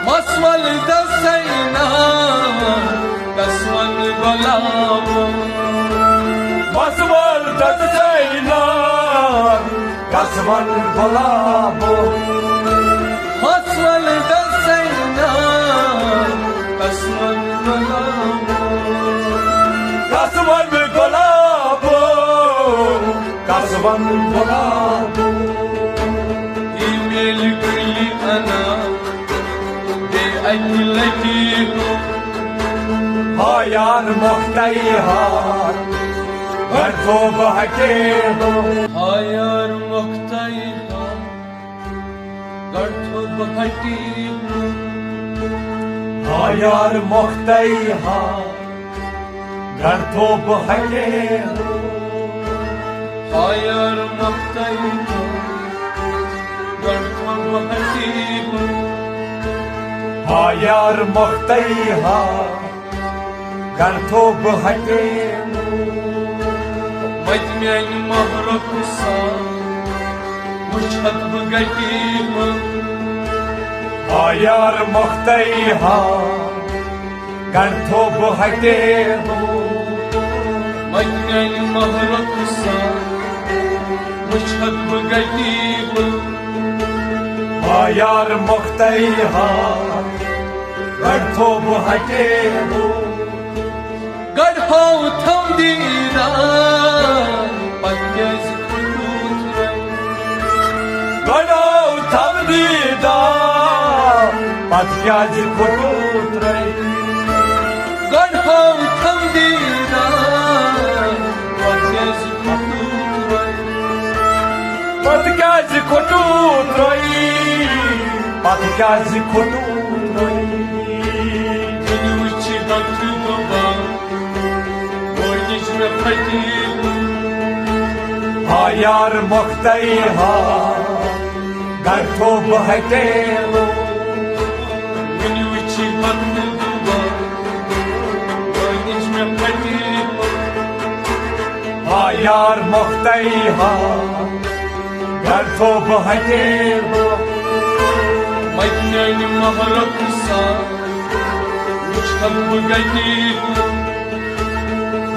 مسول دسینا دسون Gulabo مسول دسینا دسون Gulabo مسول دسینا دسون Gulabo دسون Gulabo دسون Gulabo email گلی انا أجلتي ها یار مختیار بر تو بحکیدو ها یار مختیار گر تو بحکیدو ها یار مختیار گر تو بحکیدو ها یار مختیار گر تو بحکیدو ها یار مختیار گر تو بحکیدو مجمع مهرك صار وشهد بقديمة ها یار مختیار گر تو بحکیدو مجمع مهرك صار وشهد بقديمة ها یار مختیار گر تو بحکیدو قد هاو تمدينا بنجز كلوتري قد هاو تمدينا بنجز كلوتري قد هاو تمدينا بنجز كلوتري بنجز كلوتري بنجز كلوتري بنوشي بطلبا ورنش بقديمة ها یار مختیار گر تو بحکیدو بنوشي بطلبا ورنش بقديمة ها یار مختیار گر تو بحکیدو مجنون مهرك صار وشهد بقديمة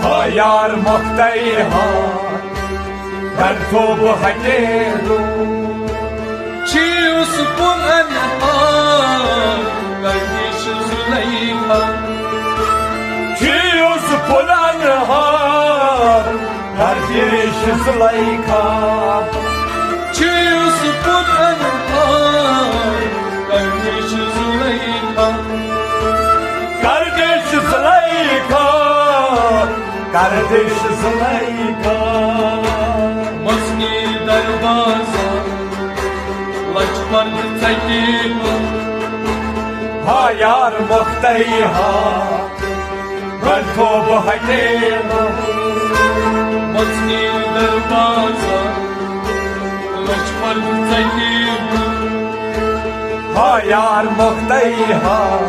ها یار مختیار گر تو بحکیدو چی يصبون أنهار قرديش زليخا چی یوسف الانهار گردش زلیخا چی يصبون أنهار قرديش زليخا گردش زلیخا گردش زلیخا مسني دروازة لجبر تقيمة ها یار مختیار گر تو بحکیدو مسني دروازة لجبر تقيمة ها یار مختیار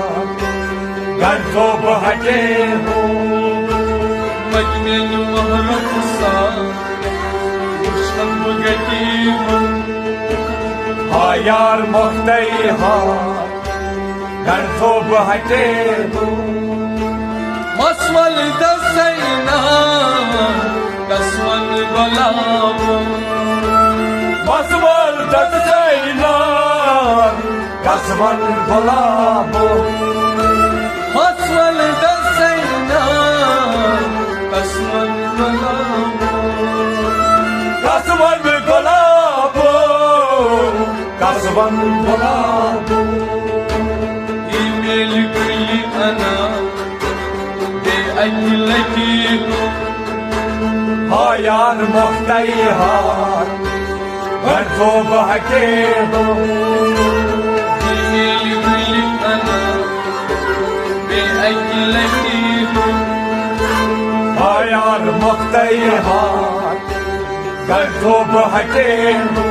گر تو بحکیدو مجنون مهرك صار وشهد بقديمة ها یار مختیار گر تو بحکیدو مسول دسینا دسون گلابو مسول دسینا دسون گلابو مسول دسینا دسون گلابو دسون گلابو دسون گلابو ایمیل گلی انا بأجلتي ها یار مختیار گر تو بحکیدو ایمیل گلی انا بأجلتي ها یار مختیار گر تو بحکیدو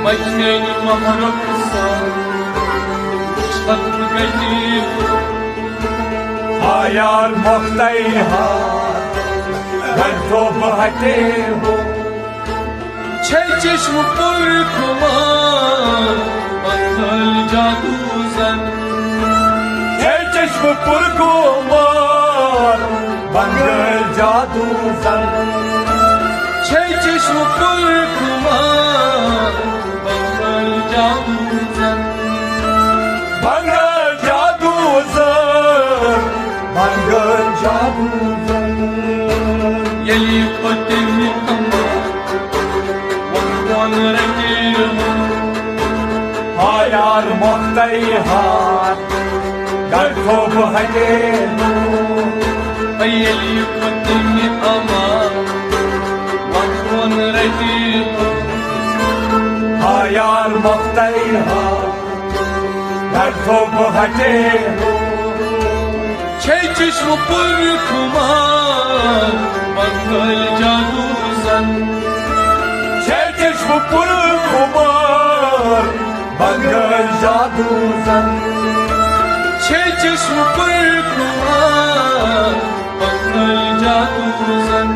مجنون مهرك صار وشهد بقديمة ها یار مختیار گر تو بحکیدو چه چشم پر کمان منگل جادو زن ای چشم پرگوار منگل جادو زن چه چشم پر کمان منگل جادو زن منگل جادو زن منگل جادو زن یلی خودمی اما وان رنگیم hayar muhtayhat گر تو بهگیرو یلی خودمی اما وان رنگیم hayar muhtayhat گر تو بهگیرو چه چشم پر کمان منگل جادو زن چه چشم پر خمار منگل جادو زن چه چشم پر کمان منگل جادو زن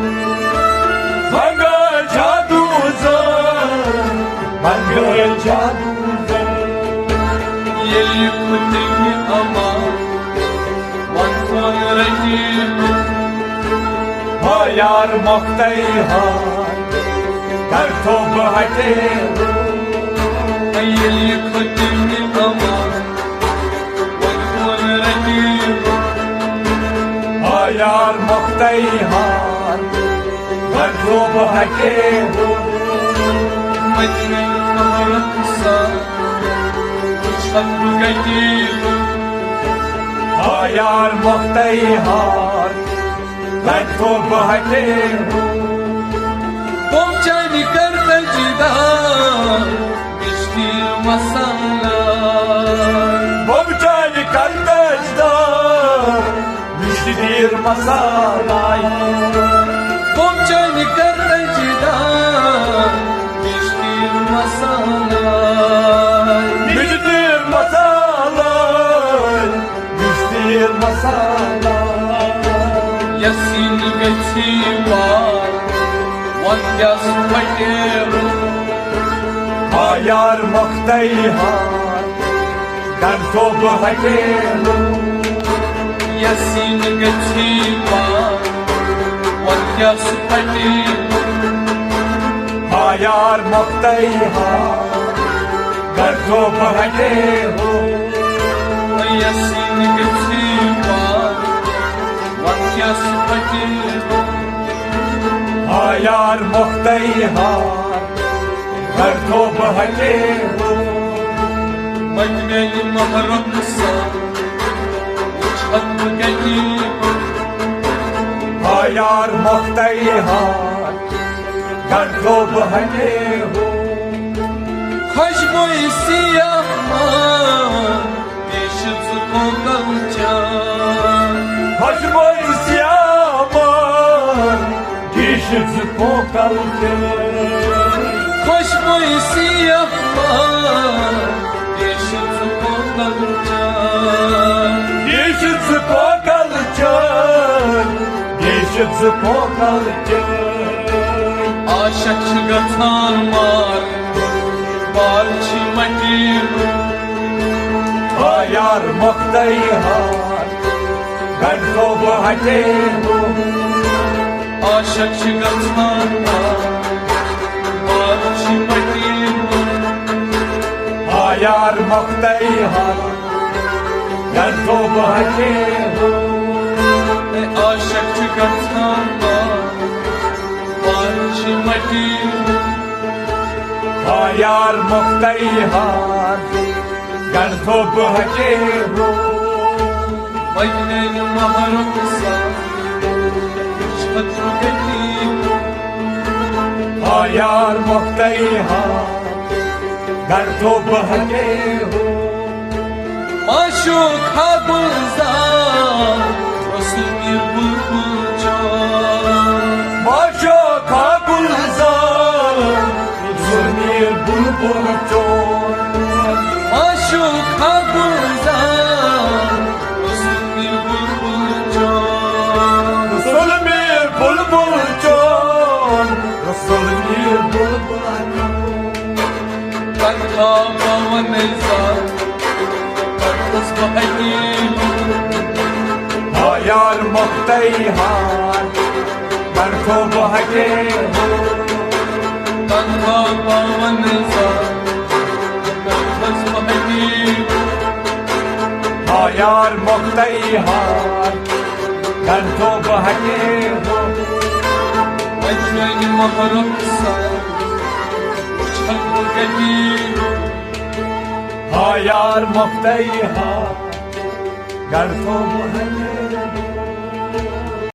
منگل جادو زن منگل جادو زن یلی خودمی اما وان رنگیم hayar muhtayhat گر تو بهگیرو یلی خودمی اما وان رنگیم hayar muhtayhat گر تو بهگیرو مجنون مهرقصا چشم بگیریم hayar muhtayhat گر تو بهگیرو بمچانی کرده جدا بیشتیر مسئله بمچانی کردجدار مشتیر مسالای بمچانی کرده جدا بیشتیر مسئله مشتیر مسالای مشتیر مسالای یسین گچی بار وان یاس پایرو hayar muhtayhat گر تو بهگیرو یسین گچی بار وان یاس پایرو hayar muhtayhat گر تو بهگیرو یسین گچی بار وان یاس پایرو hayar muhtayhat گر تو بهگیرو مجنون مهرقصا چشم بگیریم hayar muhtayhat گر تو بهگیرو خوش بوی سیاه من پیش زبان جان خوش بوی سیامان دیش زپوکل خوش بوی سیاه من پیش زبان جان دیش زپوکل چن دیش زپوکل چن عاشق شگفتان مار بارچی مدیر hayar muhtayhat گر تو بهگیرو عاشق شگفتان مار بارچی مدیر hayar muhtayhat گر تو بهگیرو عاشق شگفتان مار بارچی مدیر hayar muhtayhat گر تو بهگیرو مجنون مهرقصا چشم بگیریم hayar muhtayhat گر تو بهگیرو معشوق ها گلزار رسول میر بلبل جان باشو کابلزار زمیر بلبل چون معشوق ها گلزار رسول میر بلبل جان زمیر بلبل چون زمیر بلبل من تابا و نزار تصبحني هايار مختيهار مركوب هكيه تابا و نزار تصبحني هايار مختيهار مركوب هكيه أجمل مهرقصة شهر جديد هايار مختيهار مركوب هكيه